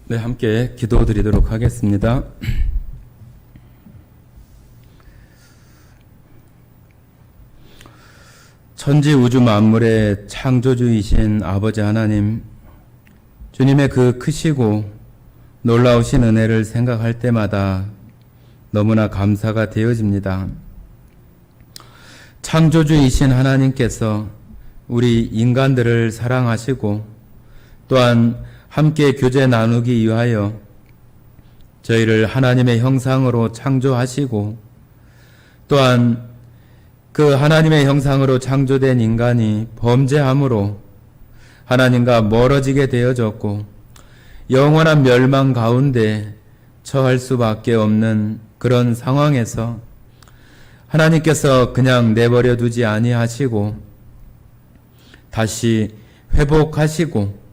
네, 함께 기도드리도록 하겠습니다. 천지 우주 만물의 창조주이신 아버지 하나님, 주님의 그 크시고 놀라우신 은혜를 생각할 때마다 너무나 감사가 되어집니다. 창조주이신 하나님께서 우리 인간들을 사랑하시고 또한 함께 교제 나누기 위하여 저희를 하나님의 형상으로 창조하시고 또한 그 하나님의 형상으로 창조된 인간이 범죄함으로 하나님과 멀어지게 되어졌고 영원한 멸망 가운데 처할 수밖에 없는 그런 상황에서 하나님께서 그냥 내버려 두지 아니하시고 다시 회복하시고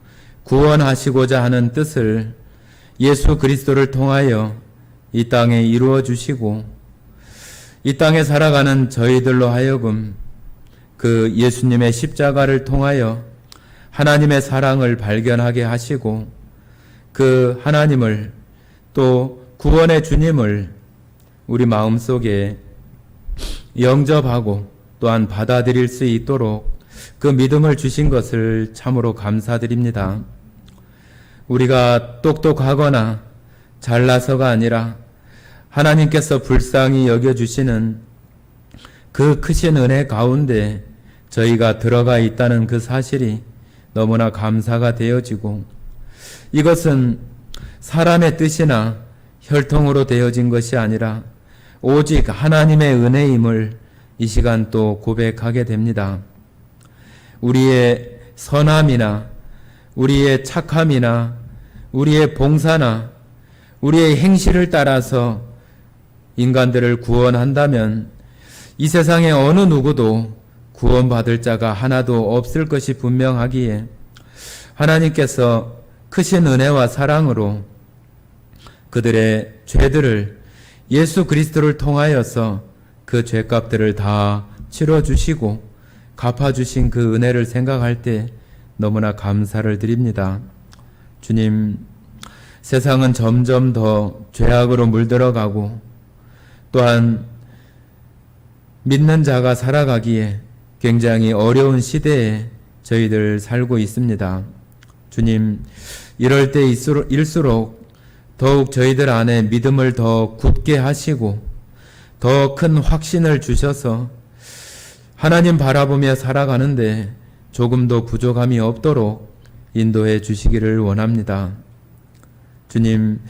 구원하시고자 하는 뜻을 예수 그리스도를 통하여 이 땅에 이루어 주시고 이 땅에 살아가는 저희들로 하여금 그 예수님의 십자가를 통하여 하나님의 사랑을 발견하게 하시고 그 하나님을 또 구원의 주님을 우리 마음속에 영접하고 또한 받아들일 수 있도록 그 믿음을 주신 것을 참으로 감사드립니다. 우리가 똑똑하거나 잘나서가 아니라 하나님께서 불쌍히 여겨주시는 그 크신 은혜 가운데 저희가 들어가 있다는 그 사실이 너무나 감사가 되어지고 이것은 사람의 뜻이나 혈통으로 되어진 것이 아니라 오직 하나님의 은혜임을 이 시간 또 고백하게 됩니다. 우리의 선함이나 우리의 착함이나 우리의 봉사나 우리의 행실을 따라서 인간들을 구원한다면 이 세상에 어느 누구도 구원받을 자가 하나도 없을 것이 분명하기에 하나님께서 크신 은혜와 사랑으로 그들의 죄들을 예수 그리스도를 통하여서 그 죄값들을 다 치러주시고 갚아주신 그 은혜를 생각할 때 너무나 감사를 드립니다. 주님, 세상은 점점 더 죄악으로 물들어가고 또한 믿는 자가 살아가기에 굉장히 어려운 시대에 저희들 살고 있습니다. 주님, 이럴 때일수록 더욱 저희들 안에 믿음을 더 굳게 하시고 더 큰 확신을 주셔서 하나님 바라보며 살아가는데 조금도 부족함이 없도록 인도해 주시기를 원합니다. 주님,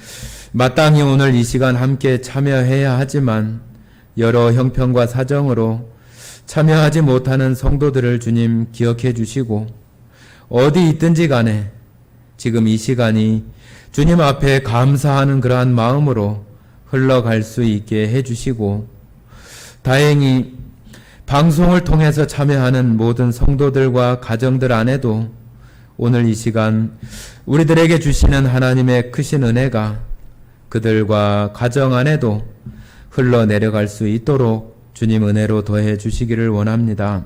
마땅히 오늘 이 시간 함께 참여해야 하지만 여러 형편과 사정으로 참여하지 못하는 성도들을 주님 기억해 주시고 어디 있든지 간에 지금 이 시간이 주님 앞에 감사하는 그러한 마음으로 흘러갈 수 있게 해 주시고 다행히 방송을 통해서 참여하는 모든 성도들과 가정들 안에도 오늘 이 시간 우리들에게 주시는 하나님의 크신 은혜가 그들과 가정 안에도 흘러내려갈 수 있도록 주님 은혜로 더해 주시기를 원합니다.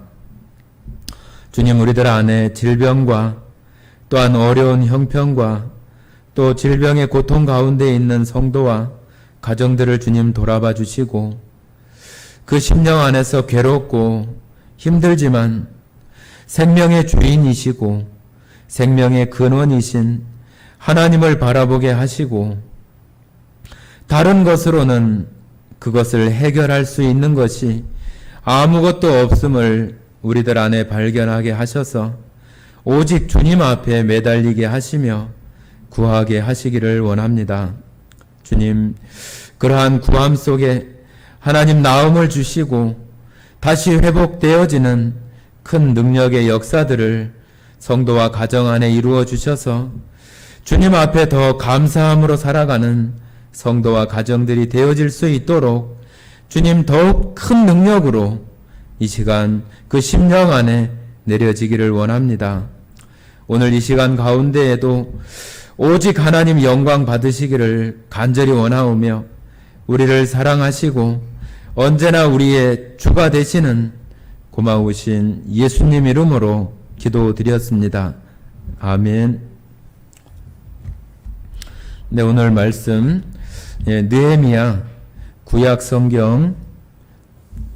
주님, 우리들 안에 질병과 또한 어려운 형편과 또 질병의 고통 가운데 있는 성도와 가정들을 주님 돌아봐 주시고 그 심령 안에서 괴롭고 힘들지만 생명의 주인이시고 생명의 근원이신 하나님을 바라보게 하시고 다른 것으로는 그것을 해결할 수 있는 것이 아무것도 없음을 우리들 안에 발견하게 하셔서 오직 주님 앞에 매달리게 하시며 구하게 하시기를 원합니다. 주님, 그러한 구함 속에 하나님 나음을 주시고 다시 회복되어지는 큰 능력의 역사들을 성도와 가정 안에 이루어 주셔서 주님 앞에 더 감사함으로 살아가는 성도와 가정들이 되어질 수 있도록 주님 더욱 큰 능력으로 이 시간 그 심령 안에 내려지기를 원합니다. 오늘 이 시간 가운데에도 오직 하나님 영광 받으시기를 간절히 원하오며 우리를 사랑하시고 언제나 우리의 주가 되시는 고마우신 예수님 이름으로 기도드렸습니다. 아멘. 네, 오늘 말씀 느헤미야 구약 성경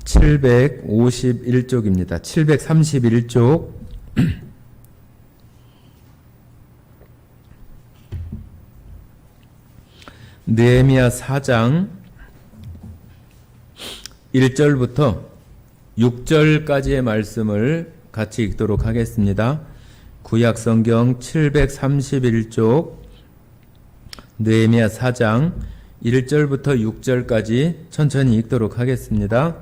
751쪽입니다. 731쪽 느헤미야 4장 1절부터 6절까지의 말씀을 같이 읽도록 하겠습니다. 구약 성경 731쪽 느헤미야 4장 1절부터 6절까지 천천히 읽도록 하겠습니다.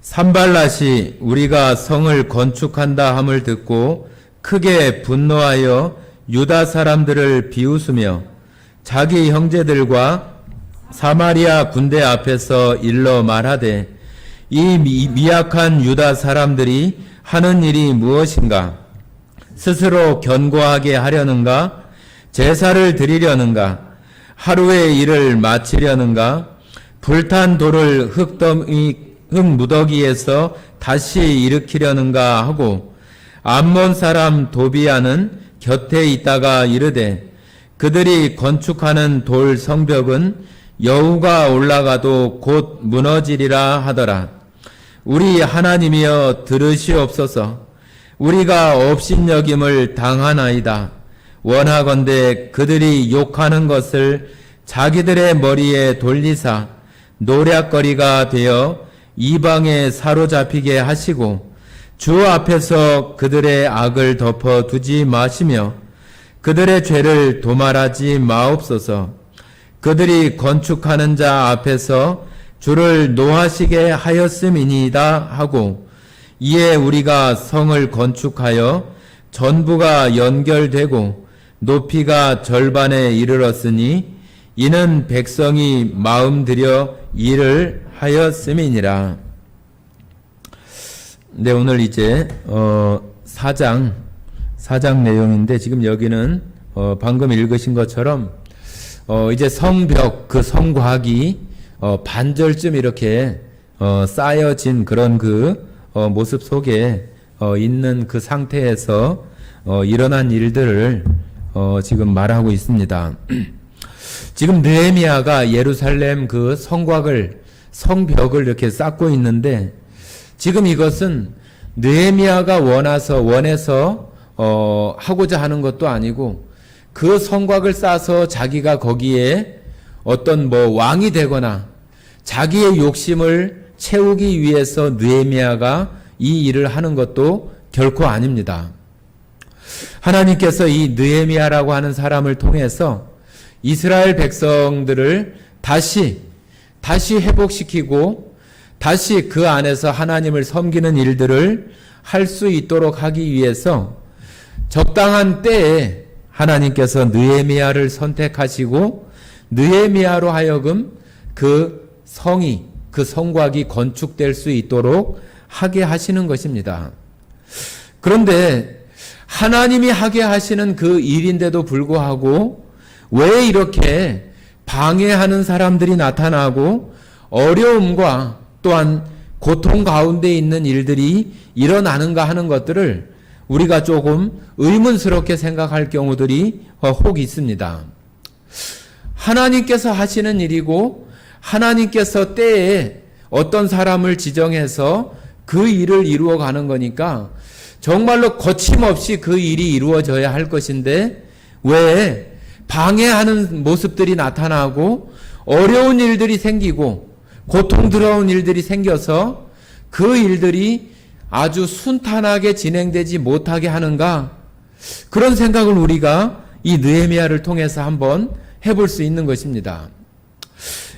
산발랏이 우리가 성을 건축한다 함을 듣고 크게 분노하여 유다 사람들을 비웃으며 자기 형제들과 사마리아 군대 앞에서 일러 말하되 이 미약한 유다 사람들이 하는 일이 무엇인가? 스스로 견고하게 하려는가? 제사를 드리려는가? 하루의 일을 마치려는가? 불탄 돌을 흙무더기에서 다시 일으키려는가 하고 암몬 사람 도비아는 곁에 있다가 이르되 그들이 건축하는 돌 성벽은 여우가 올라가도 곧 무너지리라 하더라. 우리 하나님이여 들으시옵소서. 우리가 업신여김을 당하나이다. 원하건대 그들이 욕하는 것을 자기들의 머리에 돌리사 노략거리가 되어 이방에 사로잡히게 하시고 주 앞에서 그들의 악을 덮어 두지 마시며 그들의 죄를 도말하지 마옵소서. 그들이 건축하는 자 앞에서 주를 노하시게 하였음이니이다 하고 이에 우리가 성을 건축하여 전부가 연결되고 높이가 절반에 이르렀으니 이는 백성이 마음 들여 일을 하였음이니라. 네, 오늘 이제 4장 내용인데 지금 여기는 방금 읽으신 것처럼 이제 성벽 그 성곽이 반절쯤 이렇게 쌓여진 그런 그 모습 속에 있는 그 상태에서 일어난 일들을 지금 말하고 있습니다. 지금 느헤미야가 예루살렘 그 성벽을 이렇게 쌓고 있는데 지금 이것은 느헤미야가 원해서 하고자 하는 것도 아니고 그 성곽을 쌓아서 자기가 거기에 어떤 왕이 되거나 자기의 욕심을 채우기 위해서 느헤미야가 이 일을 하는 것도 결코 아닙니다. 하나님께서 이 느헤미야라고 하는 사람을 통해서 이스라엘 백성들을 다시 회복시키고 다시 그 안에서 하나님을 섬기는 일들을 할 수 있도록 하기 위해서 적당한 때에 하나님께서 느헤미야를 선택하시고 느헤미야로 하여금 그 성곽이 건축될 수 있도록 하게 하시는 것입니다. 그런데 하나님이 하게 하시는 그 일인데도 불구하고 왜 이렇게 방해하는 사람들이 나타나고 어려움과 또한 고통 가운데 있는 일들이 일어나는가 하는 것들을 우리가 조금 의문스럽게 생각할 경우들이 혹 있습니다. 하나님께서 하시는 일이고 하나님께서 때에 어떤 사람을 지정해서 그 일을 이루어 가는 거니까 정말로 거침없이 그 일이 이루어져야 할 것인데 왜 방해하는 모습들이 나타나고 어려운 일들이 생기고 고통스러운 일들이 생겨서 그 일들이 아주 순탄하게 진행되지 못하게 하는가? 그런 생각을 우리가 이 느헤미야를 통해서 한번 해볼 수 있는 것입니다.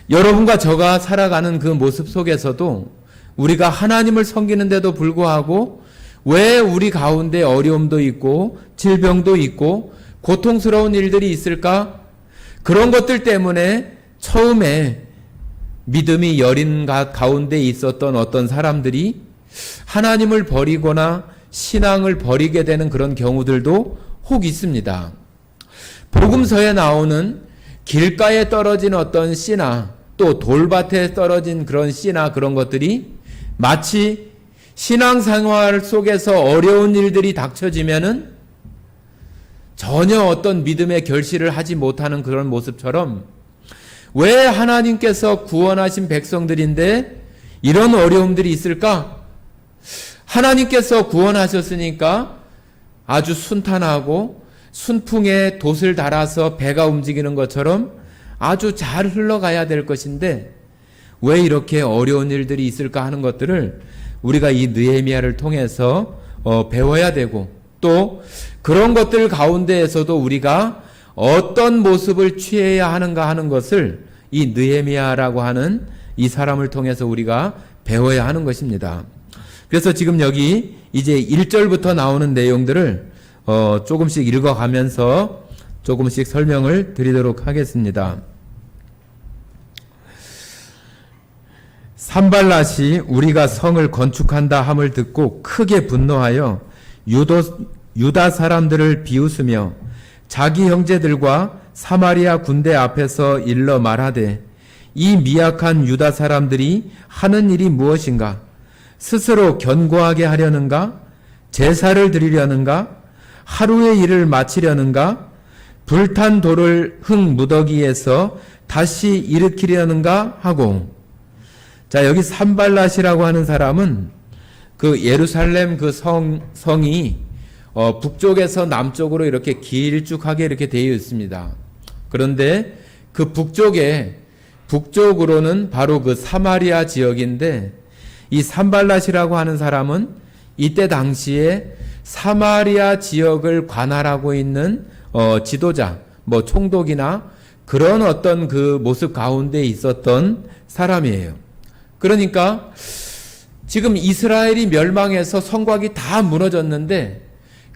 여러분과 저가 살아가는 그 모습 속에서도 우리가 하나님을 섬기는데도 불구하고 왜 우리 가운데 어려움도 있고 질병도 있고 고통스러운 일들이 있을까? 그런 것들 때문에 처음에 믿음이 여린 가운데 있었던 어떤 사람들이 하나님을 버리거나 신앙을 버리게 되는 그런 경우들도 혹 있습니다. 복음서에 나오는 길가에 떨어진 어떤 씨나 또 돌밭에 떨어진 그런 씨나 그런 것들이 마치 신앙생활 속에서 어려운 일들이 닥쳐지면은 전혀 어떤 믿음의 결실을 하지 못하는 그런 모습처럼 왜 하나님께서 구원하신 백성들인데 이런 어려움들이 있을까? 하나님께서 구원하셨으니까 아주 순탄하고 순풍에 돛을 달아서 배가 움직이는 것처럼 아주 잘 흘러가야 될 것인데 왜 이렇게 어려운 일들이 있을까 하는 것들을 우리가 이 느헤미야를 통해서 배워야 되고 또 그런 것들 가운데에서도 우리가 어떤 모습을 취해야 하는가 하는 것을 이 느헤미야라고 하는 이 사람을 통해서 우리가 배워야 하는 것입니다. 그래서 지금 여기 이제 1절부터 나오는 내용들을 조금씩 읽어가면서 조금씩 설명을 드리도록 하겠습니다. 산발랏이 우리가 성을 건축한다 함을 듣고 크게 분노하여 유다 사람들을 비웃으며 자기 형제들과 사마리아 군대 앞에서 일러 말하되 이 미약한 유다 사람들이 하는 일이 무엇인가? 스스로 견고하게 하려는가? 제사를 드리려는가? 하루의 일을 마치려는가? 불탄 돌을 흙 무더기에서 다시 일으키려는가? 하고 자, 여기 산발랏이라고 하는 사람은 그 예루살렘 그 성이 북쪽에서 남쪽으로 이렇게 길쭉하게 이렇게 되어 있습니다. 그런데 그 북쪽으로는 바로 그 사마리아 지역인데 이 산발랏이라고 하는 사람은 이때 당시에 사마리아 지역을 관할하고 있는 지도자, 뭐 총독이나 그런 어떤 그 모습 가운데 있었던 사람이에요. 그러니까 지금 이스라엘이 멸망해서 성곽이 다 무너졌는데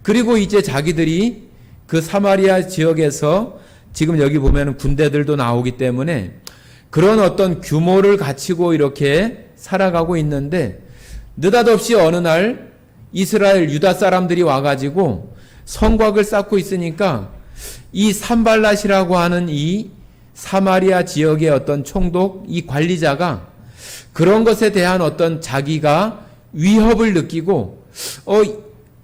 그리고 이제 자기들이 그 사마리아 지역에서 지금 여기 보면 군대들도 나오기 때문에 그런 어떤 규모를 갖추고 이렇게 살아가고 있는데 느닷없이 어느 날 이스라엘 유다 사람들이 와가지고 성곽을 쌓고 있으니까 이 산발랏이라고 하는 이 사마리아 지역의 어떤 총독, 이 관리자가 그런 것에 대한 어떤 자기가 위협을 느끼고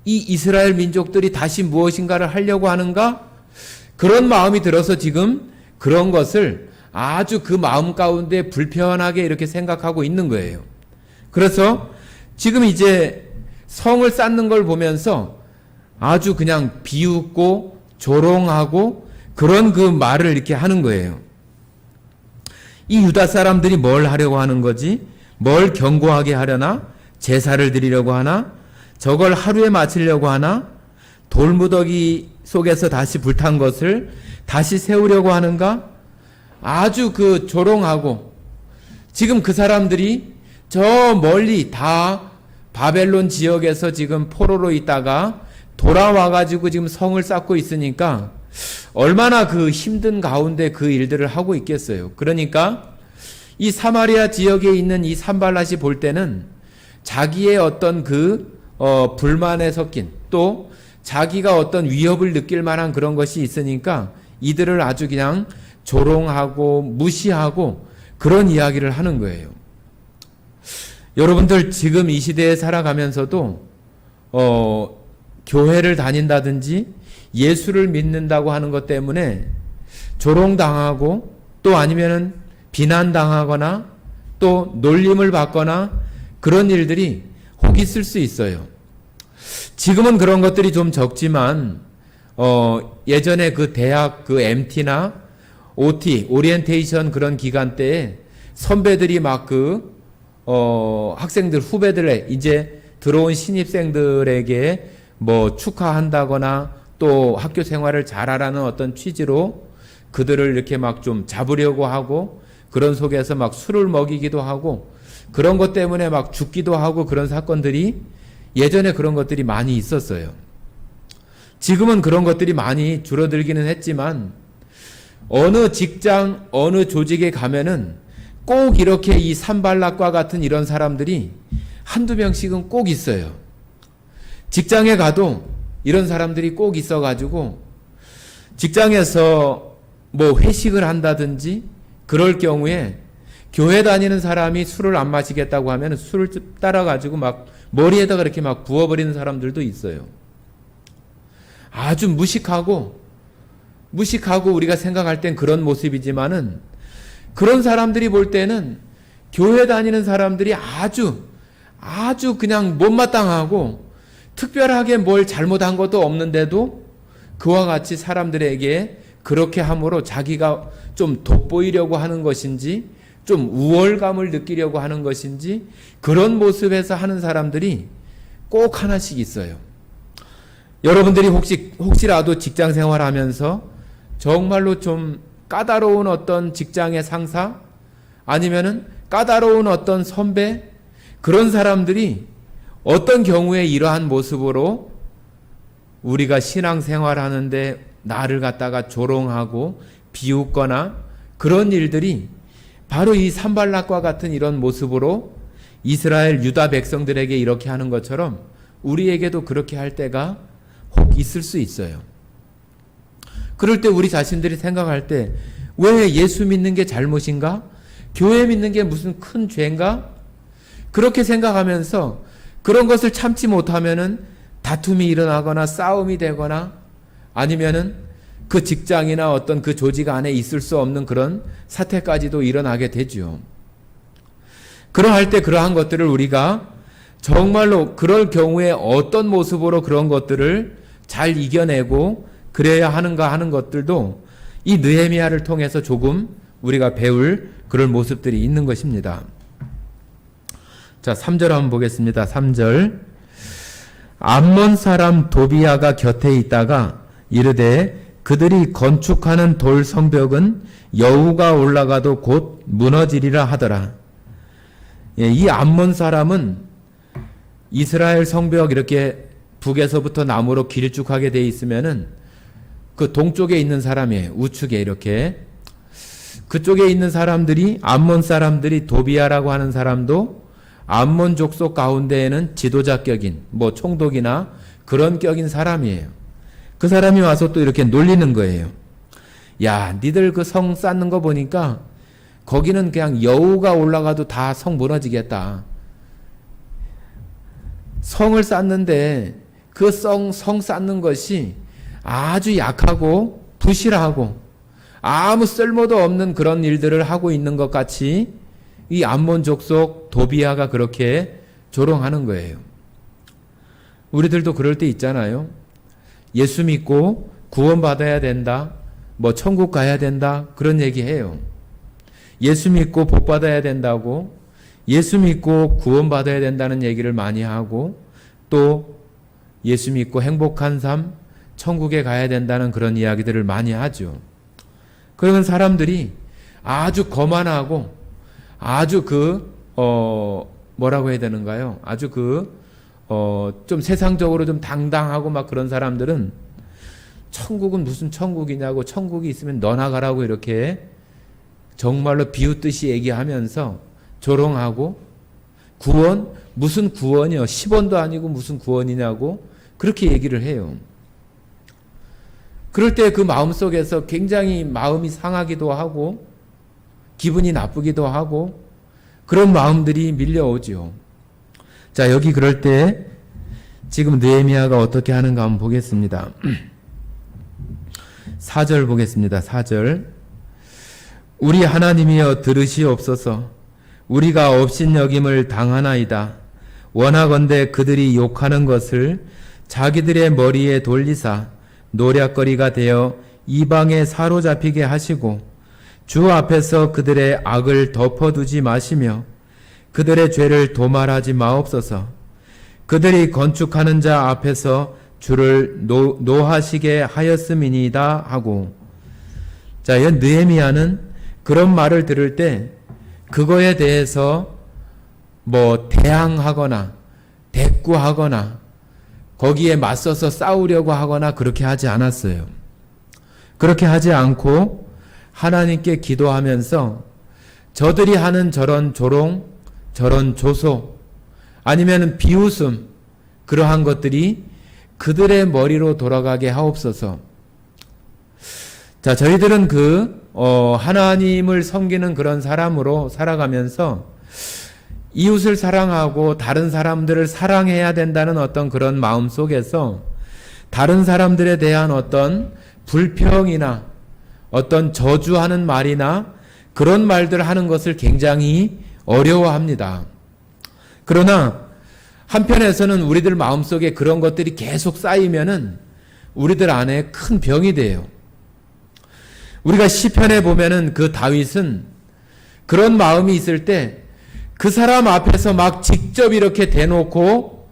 이 이스라엘 민족들이 다시 무엇인가를 하려고 하는가? 그런 마음이 들어서 지금 그런 것을 아주 그 마음 가운데 불편하게 이렇게 생각하고 있는 거예요. 그래서 지금 이제 성을 쌓는 걸 보면서 아주 그냥 비웃고 조롱하고 그런 그 말을 이렇게 하는 거예요. 이 유다 사람들이 뭘 하려고 하는 거지? 뭘 견고하게 하려나? 제사를 드리려고 하나? 저걸 하루에 마치려고 하나? 돌무더기 속에서 다시 불탄 것을 다시 세우려고 하는가? 아주 그 조롱하고 지금 그 사람들이 저 멀리 다 바벨론 지역에서 지금 포로로 있다가 돌아와가지고 지금 성을 쌓고 있으니까 얼마나 그 힘든 가운데 그 일들을 하고 있겠어요. 그러니까 이 사마리아 지역에 있는 이 산발랏이 볼 때는 자기의 어떤 그 불만에 섞인 또 자기가 어떤 위협을 느낄 만한 그런 것이 있으니까 이들을 아주 그냥 조롱하고 무시하고 그런 이야기를 하는 거예요. 여러분들 지금 이 시대에 살아가면서도 교회를 다닌다든지 예수를 믿는다고 하는 것 때문에 조롱당하고 또 아니면은 비난당하거나 또 놀림을 받거나 그런 일들이 혹 있을 수 있어요. 지금은 그런 것들이 좀 적지만 예전에 그 대학 그 MT나 OT 오리엔테이션 그런 기간 때에 선배들이 막 그 학생들 후배들의 이제 들어온 신입생들에게 뭐 축하한다거나 또 학교 생활을 잘하라는 어떤 취지로 그들을 이렇게 막 좀 잡으려고 하고 그런 속에서 막 술을 먹이기도 하고 그런 것 때문에 막 죽기도 하고 그런 사건들이 예전에 그런 것들이 많이 있었어요. 지금은 그런 것들이 많이 줄어들기는 했지만 어느 직장, 어느 조직에 가면은 꼭 이렇게 이 산발랏과 같은 이런 사람들이 한두 명씩은 꼭 있어요. 직장에 가도 이런 사람들이 꼭 있어가지고 직장에서 뭐 회식을 한다든지 그럴 경우에 교회 다니는 사람이 술을 안 마시겠다고 하면 술을 따라가지고 막 머리에다가 이렇게 막 부어버리는 사람들도 있어요. 아주 무식하고 우리가 생각할 땐 그런 모습이지만은 그런 사람들이 볼 때는 교회 다니는 사람들이 아주 그냥 못마땅하고 특별하게 뭘 잘못한 것도 없는데도 그와 같이 사람들에게 그렇게 함으로 자기가 좀 돋보이려고 하는 것인지 좀 우월감을 느끼려고 하는 것인지 그런 모습에서 하는 사람들이 꼭 하나씩 있어요. 여러분들이 혹시라도 직장 생활하면서 정말로 좀 까다로운 어떤 직장의 상사 아니면은 까다로운 어떤 선배 그런 사람들이 어떤 경우에 이러한 모습으로 우리가 신앙생활하는데 나를 갖다가 조롱하고 비웃거나 그런 일들이 바로 이 산발락과 같은 이런 모습으로 이스라엘 유다 백성들에게 이렇게 하는 것처럼 우리에게도 그렇게 할 때가 혹 있을 수 있어요. 그럴 때 우리 자신들이 생각할 때 왜 예수 믿는 게 잘못인가? 교회 믿는 게 무슨 큰 죄인가? 그렇게 생각하면서 그런 것을 참지 못하면은 다툼이 일어나거나 싸움이 되거나 아니면은 그 직장이나 어떤 그 조직 안에 있을 수 없는 그런 사태까지도 일어나게 되죠. 그러할 때 그러한 것들을 우리가 정말로 그럴 경우에 어떤 모습으로 그런 것들을 잘 이겨내고 그래야 하는가 하는 것들도 이 느헤미야를 통해서 조금 우리가 배울 그런 모습들이 있는 것입니다. 자, 3절 한번 보겠습니다. 3절. 암몬 사람 도비야가 곁에 있다가 이르되 그들이 건축하는 돌 성벽은 여우가 올라가도 곧 무너지리라 하더라. 예, 이 암몬 사람은 이스라엘 성벽 이렇게 북에서부터 남으로 길쭉하게 돼 있으면은 그 동쪽에 있는 사람이에요. 우측에 이렇게. 그쪽에 있는 사람들이 암몬 사람들이 도비야라고 하는 사람도 암몬 족속 가운데에는 지도자격인 뭐 총독이나 그런 격인 사람이에요. 그 사람이 와서 또 이렇게 놀리는 거예요. 야, 니들 그 성 쌓는 거 보니까 거기는 그냥 여우가 올라가도 다 성 무너지겠다. 성을 쌓는데 그 성 쌓는 것이 아주 약하고 부실하고 아무 쓸모도 없는 그런 일들을 하고 있는 것 같이 이 암몬 족속 도비야가 그렇게 조롱하는 거예요. 우리들도 그럴 때 있잖아요. 예수 믿고 구원받아야 된다. 뭐 천국 가야 된다. 그런 얘기해요. 예수 믿고 복 받아야 된다고 예수 믿고 구원받아야 된다는 얘기를 많이 하고 또 예수 믿고 행복한 삶 천국에 가야 된다는 그런 이야기들을 많이 하죠. 그러면 사람들이 아주 거만하고 아주 뭐라고 해야 되는가요? 아주 좀 세상적으로 좀 당당하고 막 그런 사람들은 천국은 무슨 천국이냐고 천국이 있으면 너나 가라고 이렇게 정말로 비웃듯이 얘기하면서 조롱하고 구원? 무슨 구원이요? 10원도 아니고 무슨 구원이냐고 그렇게 얘기를 해요. 그럴 때 그 마음속에서 굉장히 마음이 상하기도 하고 기분이 나쁘기도 하고 그런 마음들이 밀려오죠. 자, 여기 그럴 때 지금 느헤미야가 어떻게 하는가 한번 보겠습니다. 4절 보겠습니다. 4절. 우리 하나님이여 들으시옵소서. 우리가 업신여김을 당하나이다. 원하건대 그들이 욕하는 것을 자기들의 머리에 돌리사 노략거리가 되어 이방에 사로잡히게 하시고 주 앞에서 그들의 악을 덮어두지 마시며 그들의 죄를 도말하지 마옵소서. 그들이 건축하는 자 앞에서 주를 노하시게 하였음이니이다 하고. 자, 이 느헤미야는 그런 말을 들을 때 그거에 대해서 뭐 대항하거나 대꾸하거나 거기에 맞서서 싸우려고 하거나 그렇게 하지 않았어요. 그렇게 하지 않고 하나님께 기도하면서 저들이 하는 저런 조롱, 저런 조소, 아니면 비웃음, 그러한 것들이 그들의 머리로 돌아가게 하옵소서. 자, 저희들은 하나님을 섬기는 그런 사람으로 살아가면서 이웃을 사랑하고 다른 사람들을 사랑해야 된다는 어떤 그런 마음 속에서 다른 사람들에 대한 어떤 불평이나 어떤 저주하는 말이나 그런 말들 하는 것을 굉장히 어려워합니다. 그러나 한편에서는 우리들 마음속에 그런 것들이 계속 쌓이면은 우리들 안에 큰 병이 돼요. 우리가 시편에 보면은 그 다윗은 그런 마음이 있을 때 그 사람 앞에서 막 직접 이렇게 대놓고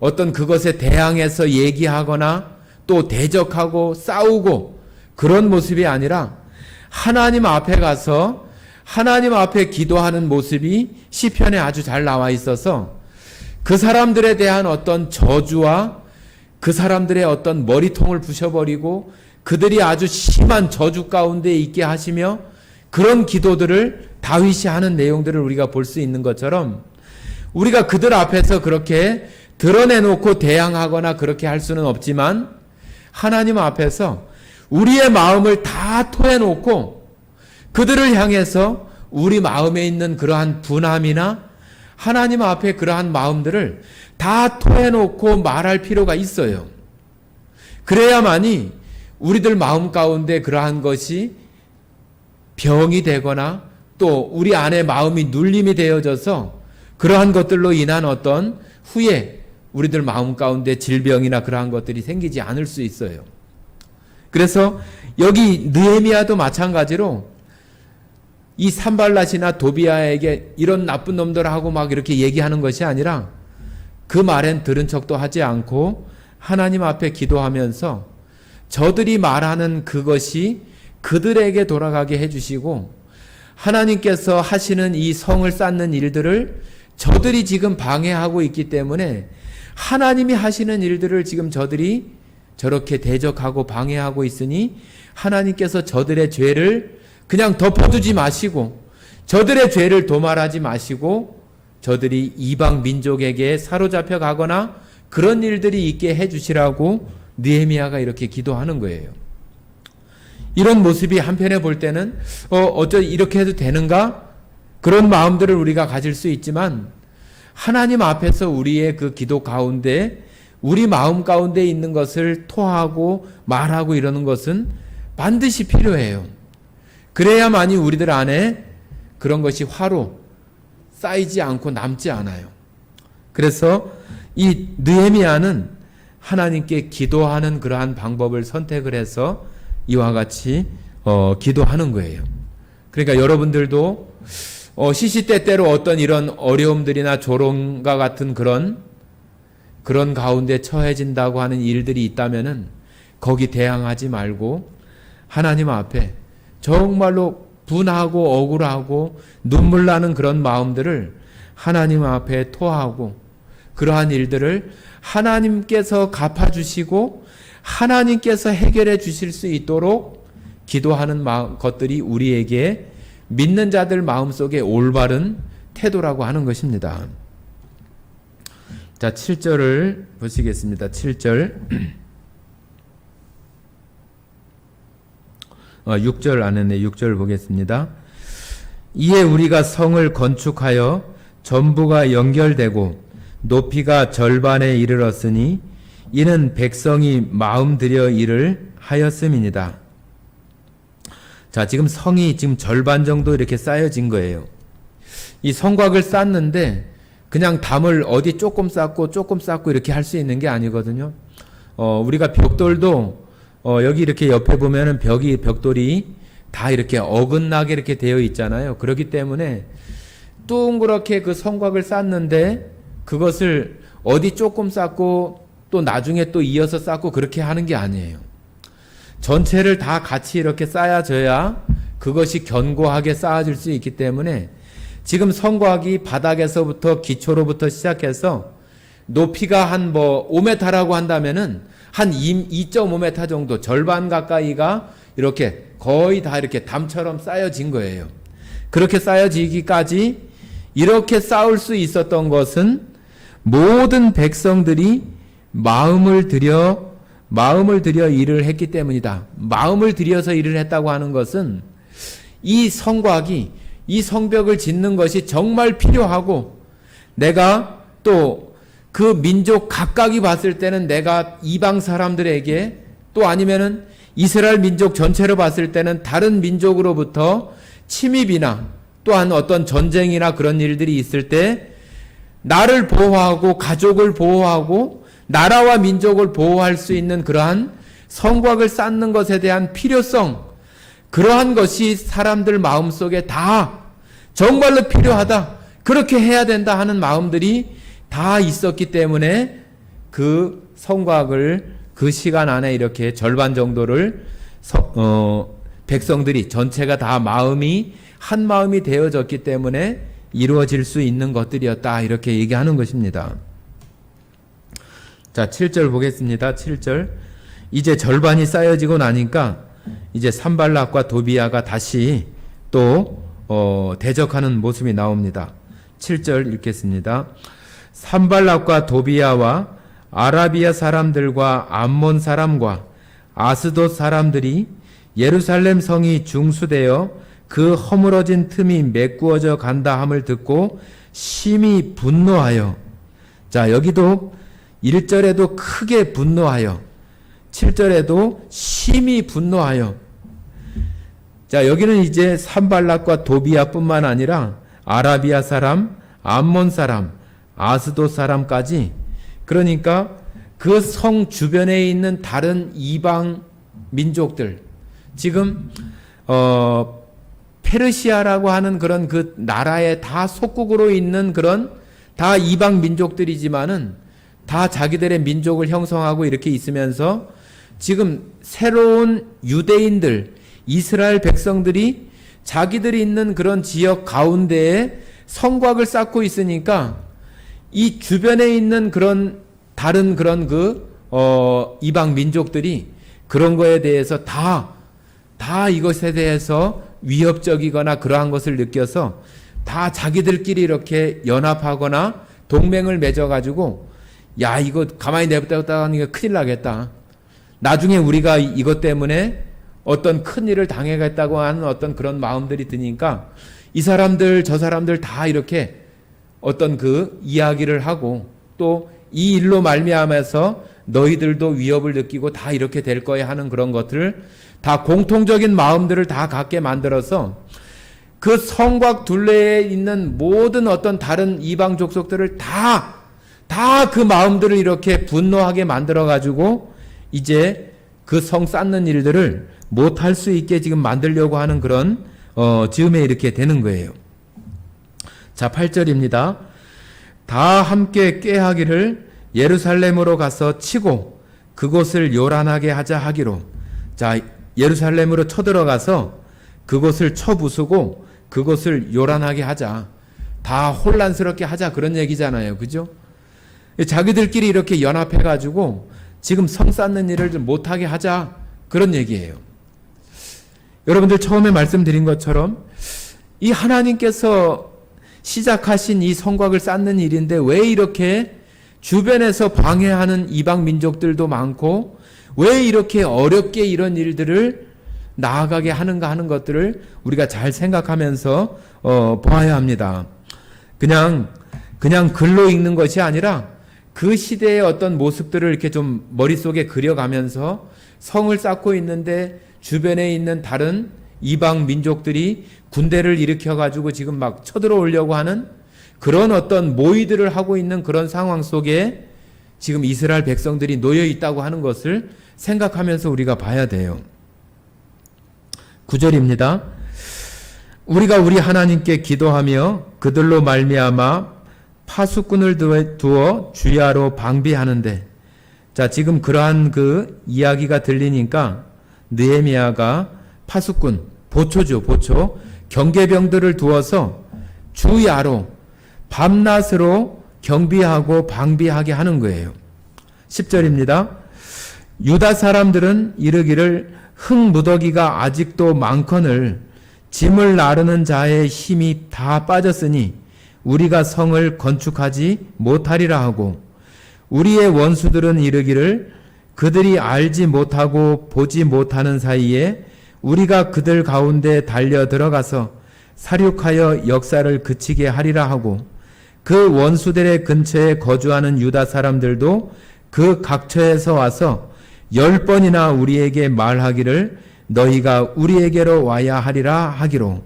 어떤 그것에 대항해서 얘기하거나 또 대적하고 싸우고 그런 모습이 아니라 하나님 앞에 가서 하나님 앞에 기도하는 모습이 시편에 아주 잘 나와 있어서 그 사람들에 대한 어떤 저주와 그 사람들의 어떤 머리통을 부셔버리고 그들이 아주 심한 저주 가운데 있게 하시며 그런 기도들을 다윗이 하는 내용들을 우리가 볼 수 있는 것처럼 우리가 그들 앞에서 그렇게 드러내놓고 대항하거나 그렇게 할 수는 없지만 하나님 앞에서 우리의 마음을 다 토해놓고 그들을 향해서 우리 마음에 있는 그러한 분함이나 하나님 앞에 그러한 마음들을 다 토해놓고 말할 필요가 있어요. 그래야만이 우리들 마음 가운데 그러한 것이 병이 되거나 또 우리 안에 마음이 눌림이 되어져서 그러한 것들로 인한 어떤 후에 우리들 마음 가운데 질병이나 그러한 것들이 생기지 않을 수 있어요. 그래서 여기 느헤미야도 마찬가지로 이 산발랏이나 도비아에게 이런 나쁜 놈들하고 막 이렇게 얘기하는 것이 아니라 그 말엔 들은 척도 하지 않고 하나님 앞에 기도하면서 저들이 말하는 그것이 그들에게 돌아가게 해주시고 하나님께서 하시는 이 성을 쌓는 일들을 저들이 지금 방해하고 있기 때문에 하나님이 하시는 일들을 지금 저들이 저렇게 대적하고 방해하고 있으니 하나님께서 저들의 죄를 그냥 덮어두지 마시고 저들의 죄를 도말하지 마시고 저들이 이방 민족에게 사로잡혀 가거나 그런 일들이 있게 해주시라고 느헤미야가 이렇게 기도하는 거예요. 이런 모습이 한편에 볼 때는 어쩌 이렇게 해도 되는가? 그런 마음들을 우리가 가질 수 있지만 하나님 앞에서 우리의 그 기도 가운데 우리 마음 가운데 있는 것을 토하고 말하고 이러는 것은 반드시 필요해요. 그래야만이 우리들 안에 그런 것이 화로 쌓이지 않고 남지 않아요. 그래서 이 느헤미야는 하나님께 기도하는 그러한 방법을 선택을 해서 이와 같이 기도하는 거예요. 그러니까 여러분들도 시시때때로 어떤 이런 어려움들이나 조롱과 같은 그런 가운데 처해진다고 하는 일들이 있다면은 거기 대항하지 말고 하나님 앞에 정말로 분하고 억울하고 눈물 나는 그런 마음들을 하나님 앞에 토하고 그러한 일들을 하나님께서 갚아주시고 하나님께서 해결해 주실 수 있도록 기도하는 것들이 우리에게 믿는 자들 마음속에 올바른 태도라고 하는 것입니다. 자, 7절을 보시겠습니다. 7절 6절 안 했네. 6절 보겠습니다. 이에 우리가 성을 건축하여 전부가 연결되고 높이가 절반에 이르렀으니 이는 백성이 마음 들여 일을 하였음이니라. 자, 지금 성이 지금 절반 정도 이렇게 쌓여진 거예요. 이 성곽을 쌓는데 그냥 담을 어디 조금 쌓고 이렇게 할 수 있는 게 아니거든요. 우리가 벽돌도 여기 이렇게 옆에 보면은 벽돌이 다 이렇게 어긋나게 이렇게 되어 있잖아요. 그렇기 때문에 둥그렇게 그 성곽을 쌓는데 그것을 어디 조금 쌓고 또 나중에 또 이어서 쌓고 그렇게 하는 게 아니에요. 전체를 다 같이 이렇게 쌓아져야 그것이 견고하게 쌓아질 수 있기 때문에 지금 성곽이 바닥에서부터 기초로부터 시작해서 높이가 한 5m라고 한다면은 한 2.5m 정도 절반 가까이가 이렇게 거의 다 이렇게 담처럼 쌓여진 거예요. 그렇게 쌓여지기까지 이렇게 쌓을 수 있었던 것은 모든 백성들이 마음을 들여 일을 했기 때문이다. 마음을 들여서 일을 했다고 하는 것은 이 성곽이 이 성벽을 짓는 것이 정말 필요하고 내가 또 그 민족 각각이 봤을 때는 내가 이방 사람들에게 또 아니면은 이스라엘 민족 전체로 봤을 때는 다른 민족으로부터 침입이나 또한 어떤 전쟁이나 그런 일들이 있을 때 나를 보호하고 가족을 보호하고 나라와 민족을 보호할 수 있는 그러한 성곽을 쌓는 것에 대한 필요성, 그러한 것이 사람들 마음속에 다 정말로 필요하다, 그렇게 해야 된다 하는 마음들이 다 있었기 때문에 그 성곽을 그 시간 안에 이렇게 절반 정도를 백성들이 전체가 다 마음이 한 마음이 되어졌기 때문에 이루어질 수 있는 것들이었다, 이렇게 얘기하는 것입니다. 자, 7절 보겠습니다. 7절. 이제 절반이 쌓여지고 나니까 이제 산발락과 도비아가 다시 또 대적하는 모습이 나옵니다. 7절 읽겠습니다. 산발락과 도비아와 아라비아 사람들과 암몬 사람과 아스돗 사람들이 예루살렘 성이 중수되어 그 허물어진 틈이 메꾸어져 간다 함을 듣고 심히 분노하여, 자, 여기도 1절에도 크게 분노하여 7절에도 심히 분노하여, 자, 여기는 이제 산발락과 도비아뿐만 아니라 아라비아 사람, 암몬 사람, 아스돗 사람까지, 그러니까 그 성 주변에 있는 다른 이방 민족들, 지금 페르시아라고 하는 그런 그 나라에 다 속국으로 있는 그런 다 이방 민족들이지만은 다 자기들의 민족을 형성하고 이렇게 있으면서 지금 새로운 유대인들, 이스라엘 백성들이 자기들이 있는 그런 지역 가운데에 성곽을 쌓고 있으니까 이 주변에 있는 그런 다른 그런 이방 민족들이 그런 거에 대해서 다 이것에 대해서 위협적이거나 그러한 것을 느껴서 다 자기들끼리 이렇게 연합하거나 동맹을 맺어가지고, 야, 이거 가만히 내버렸다가 하니까 큰일 나겠다, 나중에 우리가 이것 때문에 어떤 큰 일을 당하겠다고 하는 어떤 그런 마음들이 드니까 이 사람들 저 사람들 다 이렇게 어떤 그 이야기를 하고 또 이 일로 말미암아서 너희들도 위협을 느끼고 다 이렇게 될 거야 하는 그런 것들을 다 공통적인 마음들을 다 갖게 만들어서 그 성곽 둘레에 있는 모든 어떤 다른 이방 족속들을 다 그 마음들을 이렇게 분노하게 만들어 가지고 이제 그 성 쌓는 일들을 못할 수 있게 지금 만들려고 하는 그런 즈음에 이렇게 되는 거예요. 자, 8절입니다. 다 함께 꾀하기를 예루살렘으로 가서 치고 그곳을 요란하게 하자 하기로. 자, 예루살렘으로 쳐들어가서 그곳을 쳐부수고 그곳을 요란하게 하자, 다 혼란스럽게 하자, 그런 얘기잖아요. 그죠? 자기들끼리 이렇게 연합해가지고 지금 성 쌓는 일을 좀 못하게 하자, 그런 얘기예요. 여러분들 처음에 말씀드린 것처럼 이 하나님께서 시작하신 이 성곽을 쌓는 일인데 왜 이렇게 주변에서 방해하는 이방 민족들도 많고 왜 이렇게 어렵게 이런 일들을 나아가게 하는가 하는 것들을 우리가 잘 생각하면서 보아야 합니다. 그냥 글로 읽는 것이 아니라 그 시대의 어떤 모습들을 이렇게 좀 머릿속에 그려가면서 성을 쌓고 있는데 주변에 있는 다른 이방 민족들이 군대를 일으켜가지고 지금 막 쳐들어오려고 하는 그런 어떤 모의들을 하고 있는 그런 상황 속에 지금 이스라엘 백성들이 놓여 있다고 하는 것을 생각하면서 우리가 봐야 돼요. 9절입니다. 우리가 우리 하나님께 기도하며 그들로 말미암아 파수꾼을 두어 주야로 방비하는데, 자, 지금 그러한 그 이야기가 들리니까 느헤미야가 파수꾼, 보초죠, 보초, 경계병들을 두어서 주야로 밤낮으로 경비하고 방비하게 하는 거예요. 10절입니다. 유다 사람들은 이르기를 흙무더기가 아직도 많거늘 짐을 나르는 자의 힘이 다 빠졌으니 우리가 성을 건축하지 못하리라 하고, 우리의 원수들은 이르기를 그들이 알지 못하고 보지 못하는 사이에 우리가 그들 가운데 달려 들어가서 살육하여 역사를 그치게 하리라 하고, 그 원수들의 근처에 거주하는 유다 사람들도 그 각처에서 와서 10번이나 우리에게 말하기를 너희가 우리에게로 와야 하리라 하기로.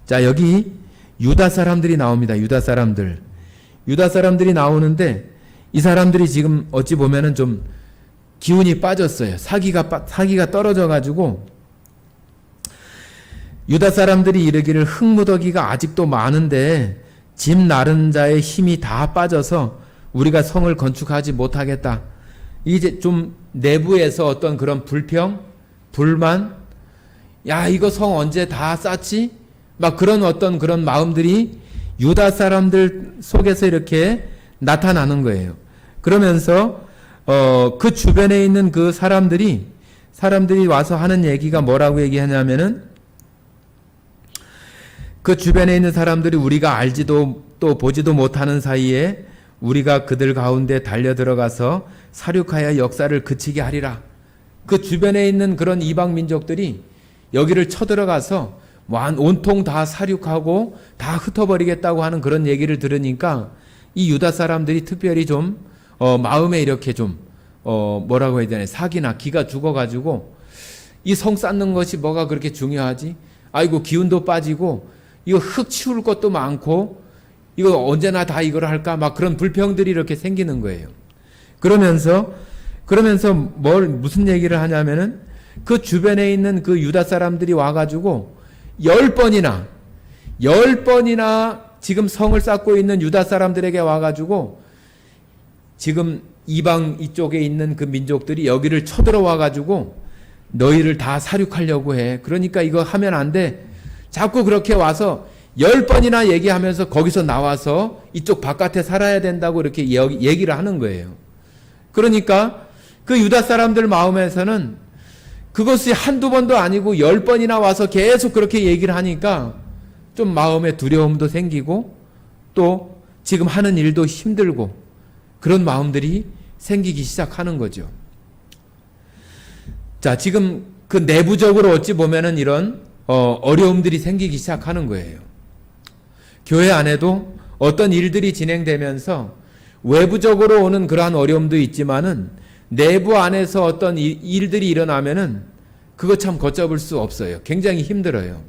자, 여기 유다 사람들이 나옵니다. 유다 사람들이 나오는데 이 사람들이 지금 어찌 보면은 좀 기운이 빠졌어요. 사기가 떨어져 가지고 유다 사람들이 이르기를 흙무더기가 아직도 많은데 집 나른 자의 힘이 다 빠져서 우리가 성을 건축하지 못하겠다. 이제 좀 내부에서 어떤 그런 불평, 불만, 야, 이거 성 언제 다 쌓지? 막 그런 어떤 그런 마음들이 유다 사람들 속에서 이렇게 나타나는 거예요. 그러면서 그 주변에 있는 그 사람들이 와서 하는 얘기가 뭐라고 얘기하냐면은 그 주변에 있는 사람들이 우리가 알지도 또 보지도 못하는 사이에 우리가 그들 가운데 달려 들어가서 사륙하여 역사를 그치게 하리라. 그 주변에 있는 그런 이방 민족들이 여기를 쳐들어가서 온통 다 사륙하고 다 흩어버리겠다고 하는 그런 얘기를 들으니까 이 유다 사람들이 특별히 좀 마음에 이렇게 좀 뭐라고 해야 되나, 사기나 기가 죽어가지고 이 성 쌓는 것이 뭐가 그렇게 중요하지? 아이고 기운도 빠지고 이거 흙 치울 것도 많고 이거 언제나 다 이걸 할까? 막 그런 불평들이 이렇게 생기는 거예요. 그러면서 무슨 얘기를 하냐면은 그 주변에 있는 그 유다 사람들이 와가지고 10번이나 지금 성을 쌓고 있는 유다 사람들에게 와가지고 지금 이방 이쪽에 있는 그 민족들이 여기를 쳐들어와가지고 너희를 다 사륙하려고 해. 그러니까 이거 하면 안 돼. 자꾸 그렇게 와서 10번이나 얘기하면서 거기서 나와서 이쪽 바깥에 살아야 된다고 이렇게 얘기를 하는 거예요. 그러니까 그 유다 사람들 마음에서는 그것이 한두 번도 아니고 10번이나 와서 계속 그렇게 얘기를 하니까 좀 마음에 두려움도 생기고 또 지금 하는 일도 힘들고 그런 마음들이 생기기 시작하는 거죠. 자, 지금 그 내부적으로 어찌 보면은 이런 어려움들이 생기기 시작하는 거예요. 교회 안에도 어떤 일들이 진행되면서 외부적으로 오는 그러한 어려움도 있지만은 내부 안에서 어떤 일들이 일어나면은 그거 참 걷잡을 수 없어요. 굉장히 힘들어요.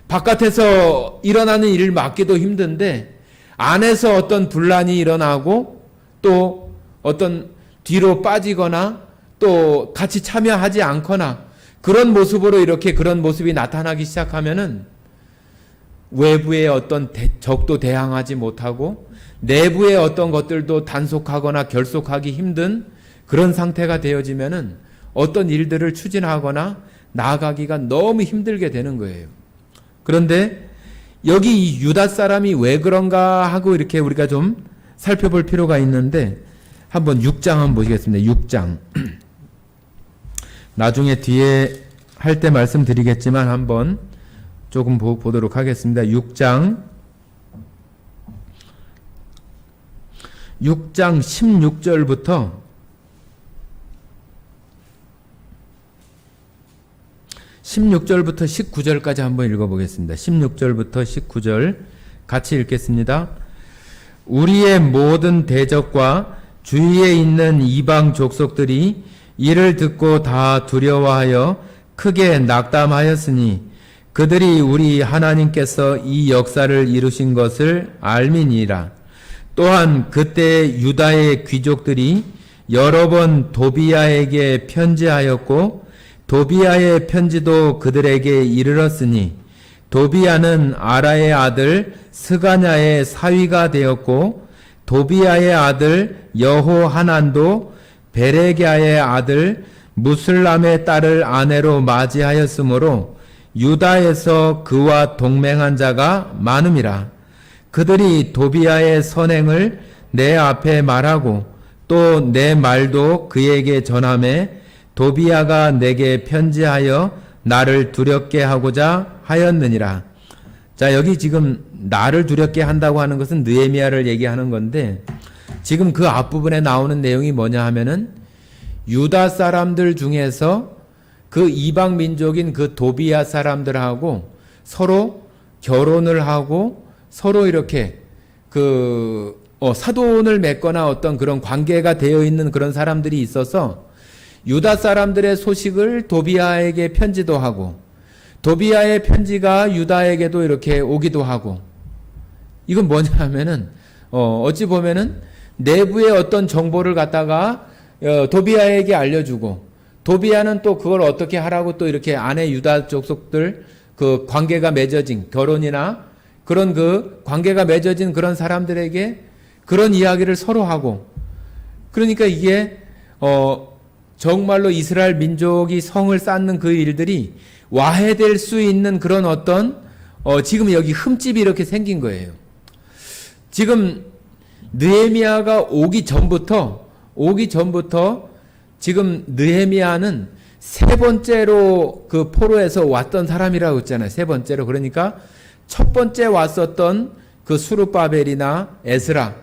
바깥에서 일어나는 일을 막기도 힘든데 안에서 어떤 분란이 일어나고 또 어떤 뒤로 빠지거나 또 같이 참여하지 않거나 그런 모습으로 이렇게 그런 모습이 나타나기 시작하면은 외부의 어떤 적도 대항하지 못하고 내부의 어떤 것들도 단속하거나 결속하기 힘든 그런 상태가 되어지면은 어떤 일들을 추진하거나 나아가기가 너무 힘들게 되는 거예요. 그런데 여기 이 유다 사람이 왜 그런가 하고 이렇게 우리가 좀 살펴볼 필요가 있는데 한번 6장 한번 보시겠습니다. 6장. 나중에 뒤에 할 때 말씀드리겠지만 한번 조금 보도록 하겠습니다. 6장 16절부터 19절까지 한번 읽어보겠습니다. 16절부터 19절 같이 읽겠습니다. 우리의 모든 대적과 주위에 있는 이방 족속들이 이를 듣고 다 두려워하여 크게 낙담하였으니 그들이 우리 하나님께서 이 역사를 이루신 것을 알미니라. 또한 그때 유다의 귀족들이 여러 번 도비야에게 편지하였고 도비야의 편지도 그들에게 이르렀으니 도비야는 아라의 아들 스가냐의 사위가 되었고 도비야의 아들 여호하난도 베레갸의 아들 무슬람의 딸을 아내로 맞이하였으므로 유다에서 그와 동맹한 자가 많음이라. 그들이 도비야의 선행을 내 앞에 말하고 또 내 말도 그에게 전하매 도비야가 내게 편지하여 나를 두렵게 하고자 하였느니라. 자, 여기 지금 나를 두렵게 한다고 하는 것은 느헤미야를 얘기하는 건데 지금 그 앞부분에 나오는 내용이 뭐냐 하면은 유다 사람들 중에서 그 이방 민족인 그 도비야 사람들하고 서로 결혼을 하고 서로 이렇게 사돈을 맺거나 어떤 그런 관계가 되어 있는 그런 사람들이 있어서 유다 사람들의 소식을 도비아에게 편지도 하고 도비아의 편지가 유다에게도 이렇게 오기도 하고 이건 뭐냐 하면은 어찌 보면은 내부의 어떤 정보를 갖다가 도비아에게 알려주고 도비아는 또 그걸 어떻게 하라고 또 이렇게 안에 유다 족속들 그 관계가 맺어진 결혼이나 그런 그 관계가 맺어진 그런 사람들에게 그런 이야기를 서로 하고 그러니까 이게 정말로 이스라엘 민족이 성을 쌓는 그 일들이 와해될 수 있는 그런 어떤 지금 여기 흠집이 이렇게 생긴 거예요. 지금 느헤미야가 오기 전부터 지금 느헤미야는 세 번째로 그 포로에서 왔던 사람이라고 했잖아요. 세 번째로. 그러니까 첫 번째 왔었던 그 수르바벨이나 에스라